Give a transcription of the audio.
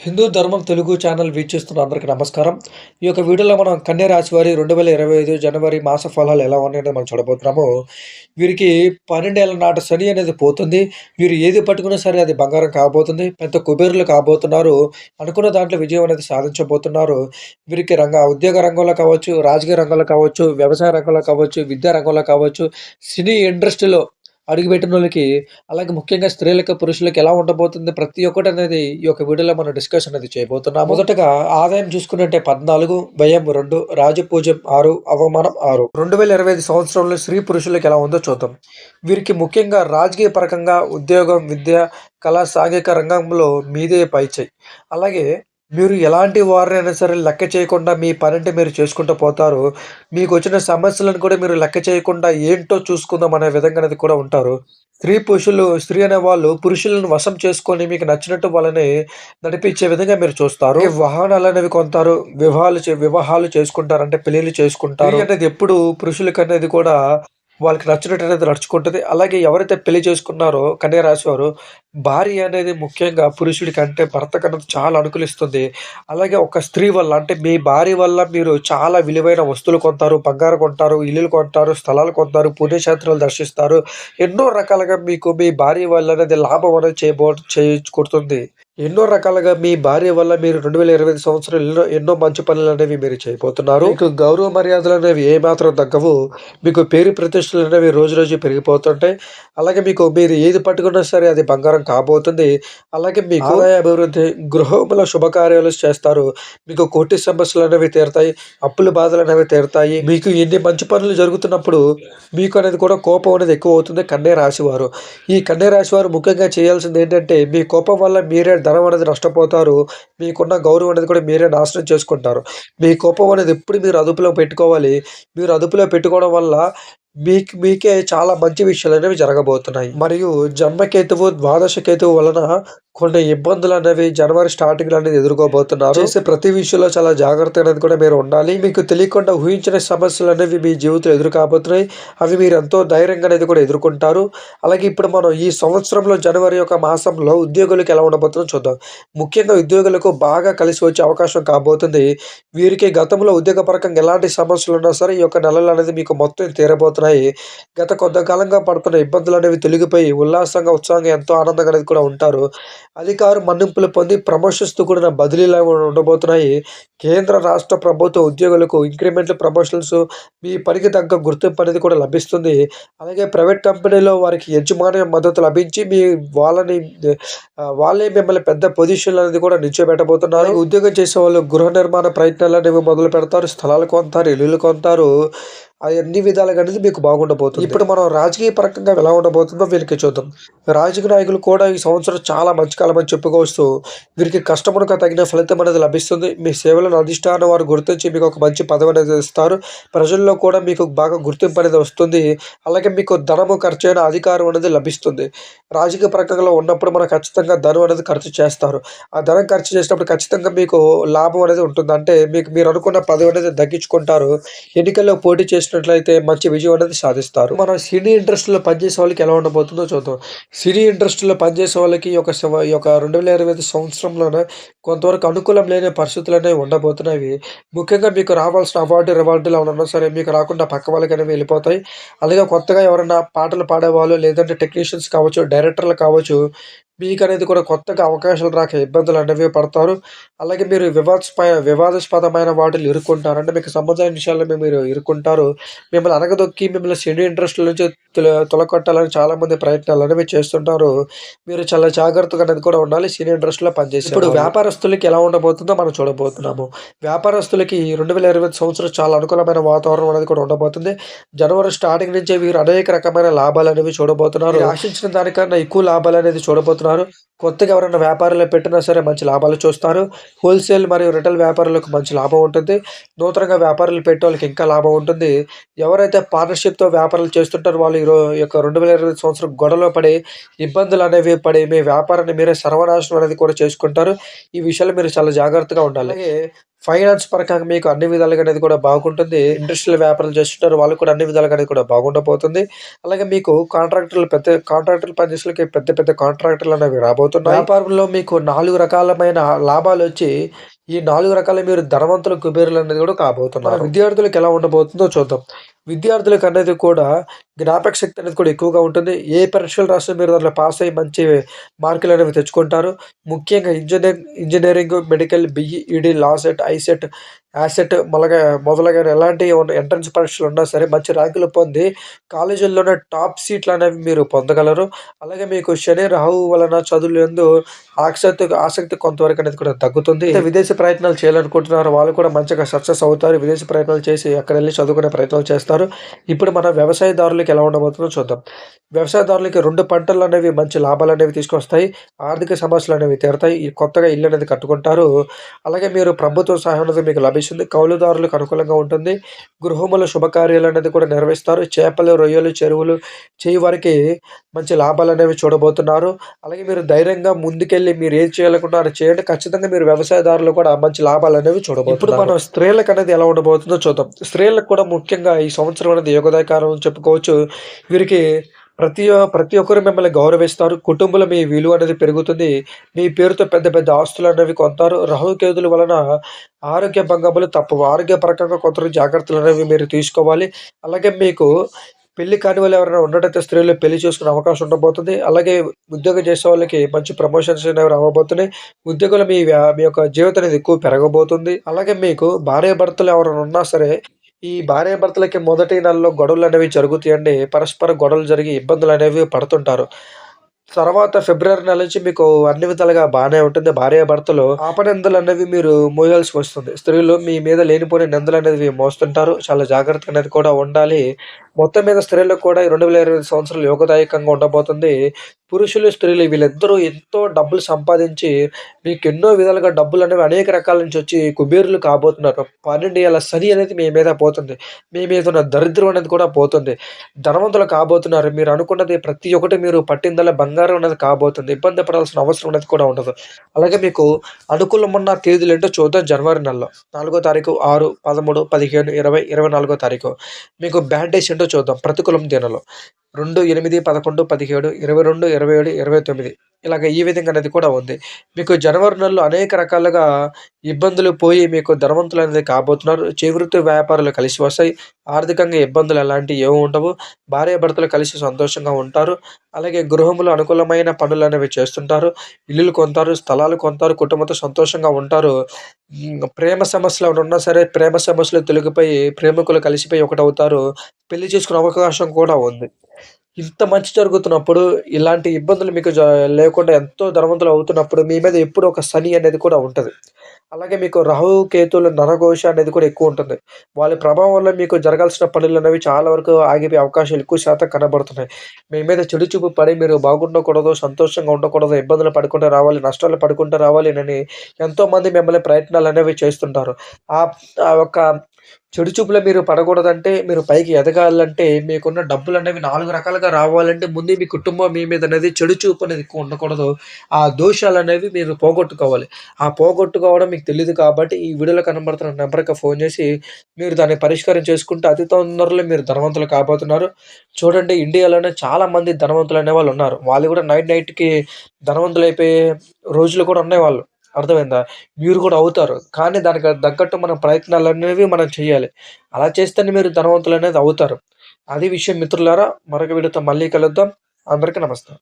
హిందూ ధర్మం తెలుగు ఛానల్ వీక్షిస్తున్న అందరికీ నమస్కారం. ఈ యొక్క వీడియోలో మనం కన్యా రాశి వారి 2025 జనవరి మాస ఫలాలు ఎలా ఉన్నాయనేది మనం చూడబోతున్నాము. వీరికి 12 ఏళ్ల నాటి శని అనేది పోతుంది. వీరు ఏది పట్టుకున్నా సరే అది బంగారం కాబోతుంది. పెద్ద కుబేరులు కాబోతున్నారు. అనుకున్న దాంట్లో విజయం అనేది సాధించబోతున్నారు. వీరికి ఉద్యోగ రంగంలో కావచ్చు, రాజకీయ రంగంలో కావచ్చు, వ్యవసాయ రంగంలో కావచ్చు, విద్యా రంగంలో కావచ్చు, సినీ ఇండస్ట్రీలో అడుగుపెట్టినోళ్ళకి, అలాగే ముఖ్యంగా స్త్రీలకి, పురుషులకి ఎలా ఉండబోతుంది ప్రతి ఒక్కటనేది ఈ యొక్క వీడియోలో మనం డిస్కషన్ అనేది చేయబోతున్నాం. మొదటగా ఆదాయం చూసుకున్నట్టే 14, వ్యయం 2, రాజపూజ్యం 6, అవమానం 6. 2025 సంవత్సరంలో స్త్రీ పురుషులకి ఎలా ఉందో చూద్దాం. వీరికి ముఖ్యంగా రాజకీయ పరకంగా ఉద్యోగం, విద్య, కళా, సాంఘిక రంగంలో మీదే పైచేయి. అలాగే మీరు ఎలాంటి వారినైనా సరే లెక్క చేయకుండా మీ పనంటే మీరు చేసుకుంటూ పోతారు. మీకొచ్చిన సమస్యలను కూడా మీరు లెక్క చేయకుండా ఏంటో చూసుకుందాం అనే విధంగా అనేది కూడా ఉంటారు. స్త్రీ అనేవాళ్ళు పురుషులను వశం చేసుకొని మీకు నచ్చినట్టు వాళ్ళని నడిపించే విధంగా మీరు చూస్తారు. ఈ వాహనాలనేవి కొంటారు. వివాహాలు చేసుకుంటారు. అంటే పెళ్ళిళ్ళు చేసుకుంటారు. స్త్రీ అనేది ఎప్పుడు పురుషులకనేది కూడా వాళ్ళకి నచ్చినట్టు అనేది నడుచుకుంటది. అలాగే ఎవరైతే పెళ్లి చేసుకున్నారో కన్యా రాశి వారు, భార్య అనేది ముఖ్యంగా పురుషుడి కంటే భర్త కన్నా చాలా అనుకూలిస్తుంది. అలాగే ఒక స్త్రీ వల్ల అంటే మీ భార్య వల్ల మీరు చాలా విలువైన వస్తువులు కొంటారు, బంగారం కొంటారు, ఇల్లులు కొంటారు, స్థలాలు కొంటారు, పుణ్యక్షేత్రాలు దర్శిస్తారు. ఎన్నో రకాలుగా మీకు మీ భార్య వల్ల అనేది లాభం అనేది చేకూరుతుంది. ఎన్నో రకాలుగా మీ భార్య వల్ల మీరు 2025 సంవత్సరం ఎన్నో మంచి పనులనేవి మీరు చేయబోతున్నారు. మీకు గౌరవ మర్యాదలనేవి ఏమాత్రం తగ్గవు. మీకు పేరు ప్రతిష్టలనేవి రోజు రోజు పెరిగిపోతుంటాయి. అలాగే మీరు ఏది పట్టుకున్నా సరే అది బంగారం కాబోతుంది. అలాగే మీకు ఆదాయ అభివృద్ధి, గృహంలో శుభకార్యాలు చేస్తారు. మీకు కోర్టు సమస్యలనేవి తీరతాయి. అప్పుల బాధలనేవి తీరతాయి. మీకు ఎన్ని మంచి పనులు జరుగుతున్నప్పుడు మీకు అనేది కూడా కోపం అనేది ఎక్కువ అవుతుంది కన్యా రాశివారు. ఈ కన్యా రాశివారు ముఖ్యంగా చేయాల్సింది ఏంటంటే మీ కోపం వల్ల మీరే ధనం అనేది నష్టపోతారు. మీకున్న గౌరవం అనేది కూడా మీరే నాశనం చేసుకుంటారు. మీ కోపం అనేది ఎప్పుడు మీరు అదుపులో పెట్టుకోవాలి. మీరు అదుపులో పెట్టుకోవడం వల్ల మీకే చాలా మంచి విషయాలనేవి జరగబోతున్నాయి. మరియు జన్మకేతువు, ద్వాదశ కేతువు వలన కొన్ని ఇబ్బందులనేవి జనవరి స్టార్టింగ్‌లో అనేది ఎదుర్కోబోతున్నారు. చేసే ప్రతి విషయంలో చాలా జాగ్రత్త అనేది కూడా మీరు ఉండాలి. మీకు తెలియకుండా ఊహించిన సమస్యలనేవి మీ జీవితంలో ఎదురు కాబోతున్నాయి. అవి మీరు ఎంతో ధైర్యంగా అనేది కూడా ఎదుర్కొంటారు. అలాగే ఇప్పుడు మనం ఈ సంవత్సరంలో జనవరి యొక్క మాసంలో ఉద్యోగులకు ఎలా ఉండబోతుందో చూద్దాం. ముఖ్యంగా ఉద్యోగులకు బాగా కలిసి వచ్చే అవకాశం కాబోతుంది. వీరికి గతంలో ఉద్యోగపరంగా ఎలాంటి సమస్యలున్నా సరే ఈ యొక్క నెలలు అనేది మీకు మొత్తం తీరబోతున్నాయి. గత కొంతకాలంగా పడుతున్న ఇబ్బందులనేవి తొలగిపోయి ఉల్లాసంగా, ఉత్సాహంగా ఎంతో ఆనందంగా అనేది కూడా ఉంటారు. అధికార మన్నింపులు పొంది ప్రమోషన్స్‌తో కూడిన బదిలీలు ఉండబోతున్నాయి. కేంద్ర, రాష్ట్ర ప్రభుత్వ ఉద్యోగులకు ఇంక్రిమెంట్లు, ప్రమోషన్స్ మీ పనికి తగ్గ గుర్తింపు అనేది కూడా లభిస్తుంది. అలాగే ప్రైవేట్ కంపెనీలో వారికి యజమాని మద్దతు లభించి వాళ్ళే మిమ్మల్ని పెద్ద పొజిషన్‌లో అనేది కూడా నిల్చోబెట్టబోతున్నారు. ఉద్యోగం చేసేవాళ్ళు గృహ నిర్మాణ ప్రయత్నాలనేవి మొదలు పెడతారు. స్థలాలు కొంటారు, ఇల్లులు కొంటారు. అన్ని విధాలుగా అనేది మీకు బాగుండబోతుంది. ఇప్పుడు మనం రాజకీయ పరంగా ఎలా ఉండబోతుందో వీళ్ళకి చూద్దాం. రాజకీయ నాయకులు కూడా ఈ సంవత్సరం చాలా మంచి కాలం అని చెప్పుకోవచ్చు. వీరికి కష్టమునకు తగిన ఫలితం అనేది లభిస్తుంది. మీ సేవలను అధిష్టానం వారు గుర్తించి మీకు ఒక మంచి పదవి అనేది ఇస్తారు. ప్రజల్లో కూడా మీకు బాగా గుర్తింపు అనేది వస్తుంది. అలాగే మీకు ధనము ఖర్చైన అధికారం అనేది లభిస్తుంది. రాజకీయ పరంగా ఉన్నప్పుడు మనం ఖచ్చితంగా ధనం అనేది ఖర్చు చేస్తారు. ఆ ధనం ఖర్చు చేసినప్పుడు ఖచ్చితంగా మీకు లాభం అనేది ఉంటుంది. అంటే మీరు అనుకున్న పదవి అనేది దక్కించుకుంటారు. ఎన్నికల్లో పోటీ చేసినట్లయితే మంచి విజయం అనేది సాధిస్తారు. మనం సినీ ఇండస్ట్రీలో పనిచేసే వాళ్ళకి ఎలా ఉండబోతుందో చూద్దాం. సినీ ఇండస్ట్రీలో పనిచేసే వాళ్ళకి ఈ యొక్క 2025 సంవత్సరంలోనే కొంతవరకు అనుకూలం లేని పరిస్థితులనేవి ఉండబోతున్నాయి. ముఖ్యంగా మీకు రావాల్సిన రివార్డులు ఏమైనా ఉన్నా సరే మీకు రాకుండా పక్క వాళ్ళకి అనేవి వెళ్ళిపోతాయి. అలాగే కొత్తగా ఎవరైనా పాటలు పాడేవాళ్ళు లేదంటే టెక్నీషియన్స్ కావచ్చు, డైరెక్టర్లు కావచ్చు, మీకనేది కూడా కొత్తగా అవకాశాలు రాక ఇబ్బందులు అనేవి పడతారు. అలాగే మీరు వివాదాస్పదమైన వాటిలో ఇరుక్కుంటారు. అంటే మీకు సంబంధమైన విషయాల్లో మీరు ఇరుక్కుంటారు. మిమ్మల్ని అణగదొక్కి మిమ్మల్ని సినీ ఇండస్ట్రీ నుంచి తొలగొట్టాలని చాలామంది ప్రయత్నాలనేవి చేస్తుంటారు. మీరు చాలా జాగ్రత్తగా అనేది కూడా ఉండాలి సినీ ఇండస్ట్రీలో పనిచేసే ఇప్పుడు వ్యాపారస్తులకి ఎలా ఉండబోతుందో మనం చూడబోతున్నాము. వ్యాపారస్తులకి 2025 సంవత్సరం చాలా అనుకూలమైన వాతావరణం అనేది కూడా ఉండబోతుంది. జనవరి స్టార్టింగ్ నుంచే వీరు అనేక రకమైన లాభాలనేవి చూడబోతున్నారు. ఆశించిన దానికన్నా ఎక్కువ లాభాలనేది చూడబోతున్నారు. కొత్తగా ఎవరైనా వ్యాపారాలు పెట్టినా సరే మంచి లాభాలు చూస్తారు. హోల్‌సేల్ మరియు రిటైల్ వ్యాపారులకు మంచి లాభం ఉంటుంది. నూతనంగా వ్యాపారాలు పెట్టేవాళ్ళకి ఇంకా లాభం ఉంటుంది. ఎవరైతే పార్ట్నర్‌షిప్‌తో వ్యాపారాలు చేస్తుంటారో వాళ్ళు ఈ యొక్క 2025 సంవత్సరం గొడవలో పడి, ఇబ్బందులనేవి పడి మీ వ్యాపారాన్ని మీరే సర్వనాశనం అనేది కూడా చేసుకుంటారు. ఈ విషయాల్లో మీరు చాలా జాగ్రత్తగా ఉండాలి. అలాగే ఫైనాన్స్ పరంగా మీకు అన్ని విధాలుగా అనేది కూడా బాగుంటుంది. ఇండస్ట్రియల్ వ్యాపారాలు చేస్తుంటారు. వాళ్ళకి కూడా అన్ని విధాలుగా అనేది కూడా బాగుండబోతుంది. అలాగే మీకు కాంట్రాక్టర్లు పనిచేసేలకి పెద్ద పెద్ద కాంట్రాక్టర్‌లనేవి రాబోతున్నాయి. వ్యాపారంలో మీకు 4 రకాలమైన లాభాలొచ్చి, ఈ 4 రకాల మీరు ధనవంతులు, కుబేరులనేది కూడా కాబోతున్నారు. విద్యార్థులకు ఎలా ఉండబోతుందో చూద్దాం. విద్యార్థులకనేది కూడా జ్ఞాపక శక్తి అనేది కూడా ఎక్కువగా ఉంటుంది. ఏ పరీక్షలు రాసినా మీరు దాంట్లో పాస్ అయ్యి మంచి మార్కులనేవి తెచ్చుకుంటారు. ముఖ్యంగా engineering, medical, ED, law set, ICET, asset మొదలైన ఎలాంటి ఎంట్రన్స్ పరీక్షలున్నా సరే మంచి ర్యాంకులు పొంది కాలేజీల్లోనే టాప్ సీట్లనేవి మీరు పొందగలరు. అలాగే మీకు శని, రాహువు వలన చదువులందు ఆసక్తి కొంతవరకు అనేది కూడా తగ్గుతుంది. అయితే విదేశీ ప్రయత్నాలు చేయాలనుకుంటున్నారో వాళ్ళు కూడా మంచిగా సక్సెస్ అవుతారు. విదేశీ ప్రయత్నాలు చేసి అక్కడెళ్లి చదువుకునే ప్రయత్నాలు చేస్తారు. ఇప్పుడు మన వ్యవసాయదారులకి ఎలా ఉండబోతుందో చూద్దాం. వ్యవసాయదారులకి 2 పంటలనేవి మంచి లాభాలనేవి తీసుకొస్తాయి. ఆర్థిక సమస్యలనేవి తీరతాయి. ఈ కొత్తగా ఇల్లు అనేది కట్టుకుంటారు. అలాగే మీరు ప్రభుత్వ సహాయం అనేది మీకు లభిస్తుంది. కౌలుదారులకు అనుకూలంగా ఉంటుంది. గృహములో శుభకార్యాలనేది కూడా నిర్వహిస్తారు. చేపలు, రొయ్యలు, చెరువులు చేయవారికి మంచి లాభాలనేవి చూడబోతున్నారు. అలాగే మీరు ధైర్యంగా ముందుకెళ్ళి మీరు ఏది చేయాలనుకున్నారో అది చేయండి. ఖచ్చితంగా మీరు వ్యవసాయదారులు కూడా మంచి లాభాలనేవి చూడబోతున్నారు. ఇప్పుడు మనం స్త్రీలకనేది ఎలా ఉండబోతుందో చూద్దాం. స్త్రీలకు కూడా ముఖ్యంగా ఈ సంవత్సరం అనేది యోగదాయకాలం అని చెప్పుకోవచ్చు. వీరికి ప్రతి ఒక్కరు మిమ్మల్ని గౌరవిస్తారు. కుటుంబంలో మీ విలువ అనేది పెరుగుతుంది. మీ పేరుతో పెద్ద పెద్ద ఆస్తులనేవి కొంటారు. రాహుకేతుల వలన ఆరోగ్య భంగములు తప్పవు. ఆరోగ్యపరంగా కొంత జాగ్రత్తలనేవి మీరు తీసుకోవాలి. అలాగే మీకు పెళ్లి కాని వాళ్ళు ఎవరైనా ఉన్నట్టయితే స్త్రీలు పెళ్లి చేసుకునే అవకాశం ఉండబోతుంది. అలాగే ఉద్యోగం చేసే వాళ్ళకి మంచి ప్రమోషన్స్ అనేవి రావబోతున్నాయి. ఉద్యోగంలో మీ యొక్క జీవితం అనేది ఎక్కువ పెరగబోతుంది. అలాగే మీకు భార్యాభర్తలు ఎవరైనా ఉన్నా సరే, ఈ భార్యాభర్తలకి మొదటి నెలలో గొడవలనేవి జరుగుతాయండి. పరస్పర గొడవలు జరిగి ఇబ్బందులనేవి పడుతుంటారు. తర్వాత ఫిబ్రవరి నెల నుంచి మీకు అన్ని విధాలుగా బానే ఉంటుంది. భార్యాభర్తలు అపనిందలనేవి మీరు మోయాల్సి వస్తుంది. స్త్రీలు మీ మీద లేనిపోని నిందలనేవి మోస్తుంటారు. చాలా జాగ్రత్తగా అనేది కూడా ఉండాలి. మొత్తం మీద స్త్రీలకు కూడా ఈ 2025 సంవత్సరాలు యోగదాయకంగా ఉండబోతుంది. పురుషులు, స్త్రీలు వీళ్ళిద్దరూ ఎంతో డబ్బులు సంపాదించి మీకెన్నో విధాలుగా డబ్బులనేవి అనేక రకాల నుంచి వచ్చి కుబేరులు కాబోతున్నారు. 12 ఏళ్ల శని అనేది మీ మీద పోతుంది. మీ మీద ఉన్న దరిద్రం అనేది కూడా పోతుంది. ధనవంతులు కాబోతున్నారు. మీరు అనుకున్నది ప్రతి ఒక్కటి మీరు పట్టిందల్లా బంగారం అనేది కాబోతుంది. ఇబ్బంది పడాల్సిన అవసరం అనేది కూడా ఉండదు. అలాగే మీకు అనుకూలమున్న తేదీలేంటో చూద్దాం. జనవరి నెలలో 4 తారీఖు, 6, 13, 15, 20, 24 తారీఖు. మీకు బ్యాడ్ డేస్ ఏంటో చూద్దాం. ప్రతికూలం దినాలు 2, 8, 11, 17, 22, 27, 29 ఇలాగ ఈ విధంగా అనేది కూడా ఉంది. మీకు జనవరి నెలలో అనేక రకాలుగా ఇబ్బందులు పోయి మీకు ధనవంతులనేది కాబోతున్నారు. చేవృత్తి వ్యాపారాలు కలిసి వస్తాయి. ఆర్థికంగా ఇబ్బందులు ఎలాంటివి ఏమి ఉండవు. భార్యాభర్తలు కలిసి సంతోషంగా ఉంటారు. అలాగే గృహంలో అనుకూలమైన పనులనేవి చేస్తుంటారు. ఇల్లులు కొంటారు, స్థలాలు కొంటారు, కుటుంబంతో సంతోషంగా ఉంటారు. ప్రేమ సమస్యలు ఏమైనా ఉన్నా సరే ప్రేమ సమస్యలు తొలగిపోయి ప్రేమికులు కలిసిపోయి ఒకటవుతారు. పెళ్లి చేసుకునే అవకాశం కూడా ఉంది. ఇంత మంచి జరుగుతున్నప్పుడు, ఇలాంటి ఇబ్బందులు మీకు లేకుండా ఎంతో ధనవంతులు అవుతున్నప్పుడు, మీ మీద ఎప్పుడూ ఒక శని అనేది కూడా ఉంటది. అలాగే మీకు రాహు, కేతువుల నరఘోష అనేది కూడా ఎక్కువుంటుంది. వాళ్ళ ప్రభావం వల్ల మీకు జరగాల్సిన పనులనేవి చాలా వరకు ఆగిపోయే అవకాశాలు ఎక్కువ శాతం కనబడుతున్నాయి. మీ మీద చెడు చూపు పడి మీరు బాగుండకూడదు, సంతోషంగా ఉండకూడదు, ఇబ్బందులు పడుకుంటూ రావాలి, నష్టాలు పడుకుంటూ రావాలి అని ఎంతోమంది మిమ్మల్ని ప్రయత్నాలనేవి చేస్తుంటారు. ఆహ్, ఆ ఒక్క చెడు చూపులో మీరు పడకూడదంటే, మీరు పైకి ఎదగాలంటే, మీకున్న డబ్బులనేవి 4 రకాలుగా రావాలంటే, ముందే మీ కుటుంబం మీ మీద అనేది చెడు చూపు అనేది ఎక్కువ ఉండకూడదు. ఆ దోషాలనేవి మీరు పోగొట్టుకోవాలి. ఆ పోగొట్టుకోవడం మీకు తెలీదు కాబట్టి, ఈ వీడియోలో కనబడుతున్న నంబర్‌కి ఫోను చేసి, మీరు దాన్ని పరిష్కారం చేసుకుంటే, అతి తొందరలో మీరు ధనవంతులు కాబోతున్నారు. చూడండి ఇండియాలోనే చాలామంది ధనవంతులనేవాళ్ళు ఉన్నారు. వాళ్ళు కూడా నైట్‌కి ధనవంతులైపోయే రోజులు కూడా ఉన్నాయి వాళ్ళు. అర్థమైందా? మీరు కూడా అవుతారు. కానీ దానికి తగ్గట్టు మన ప్రయత్నాలనేవి మనం చేయాలి. అలా చేస్తేనే మీరు ధనవంతులనేది అవుతారు. అది విషయం మిత్రులారా. మరొక వీడియోతో మళ్ళీ కలుద్దాం. అందరికీ నమస్తే.